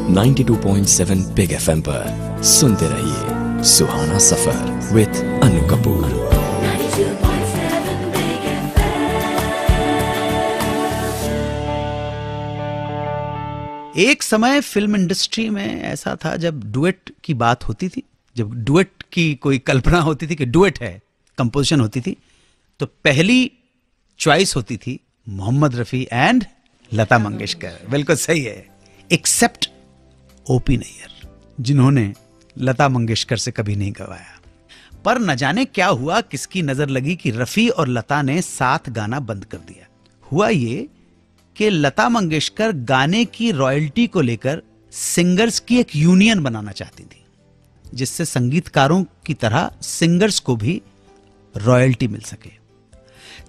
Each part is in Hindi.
92.7 बिग एफएम पर सुनते रहिए सुहाना सफर विद अनु कपूर। एक समय फिल्म इंडस्ट्री में ऐसा था जब डुएट की बात होती थी, जब डुएट की कोई कल्पना होती थी कि डुएट है, कंपोजिशन होती थी, तो पहली चॉइस होती थी मोहम्मद रफी एंड लता मंगेशकर। बिल्कुल सही है, एक्सेप्ट ओपी नैयर जिन्होंने लता मंगेशकर से कभी नहीं गवाया। पर न जाने क्या हुआ, किसकी नजर लगी कि रफी और लता ने साथ गाना बंद कर दिया। हुआ ये कि लता मंगेशकर गाने की रॉयल्टी को लेकर सिंगर्स की एक यूनियन बनाना चाहती थी, जिससे संगीतकारों की तरह सिंगर्स को भी रॉयल्टी मिल सके।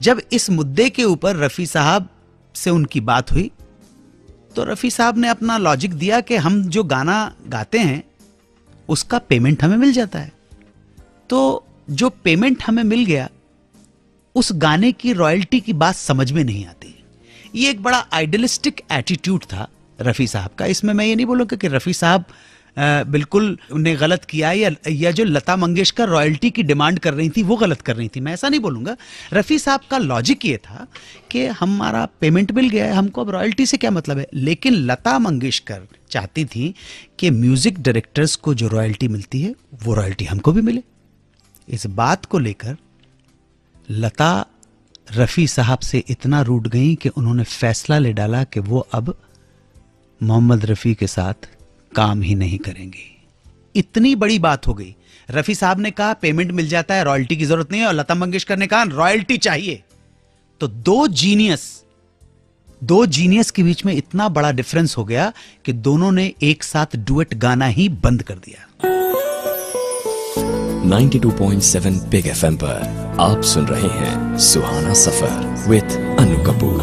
जब इस मुद्दे के ऊपर रफी साहब से उनकी बात हुई तो रफी साहब ने अपना लॉजिक दिया कि हम जो गाना गाते हैं उसका पेमेंट हमें मिल जाता है, तो जो पेमेंट हमें मिल गया उस गाने की रॉयल्टी की बात समझ में नहीं आती। ये एक बड़ा आइडियलिस्टिक एटीट्यूड था रफी साहब का। इसमें मैं ये नहीं बोलूंगा कि रफी साहब बिल्कुल उन्हें गलत किया या जो लता मंगेशकर रॉयल्टी की डिमांड कर रही थी वो गलत कर रही थी, मैं ऐसा नहीं बोलूंगा। रफी साहब का लॉजिक ये था कि हमारा पेमेंट मिल गया है, हमको अब रॉयल्टी से क्या मतलब है। लेकिन लता मंगेशकर चाहती थी कि म्यूजिक डायरेक्टर्स को जो रॉयल्टी मिलती है वो रॉयल्टी हमको भी मिले। इस बात को लेकर लता रफी साहब से इतना रूठ गई कि उन्होंने फैसला ले डाला कि वो अब मोहम्मद रफी के साथ काम ही नहीं करेंगी। इतनी बड़ी बात हो गई। रफी साहब ने कहा पेमेंट मिल जाता है, रॉयल्टी की जरूरत नहीं है, और लता मंगेशकर ने कहा रॉयल्टी चाहिए। तो दो जीनियस के बीच में इतना बड़ा डिफरेंस हो गया कि दोनों ने एक साथ डुएट गाना ही बंद कर दिया। 92.7 बिग एफएम पर आप सुन रहे हैं सुहाना सफर विद अनु कपूर।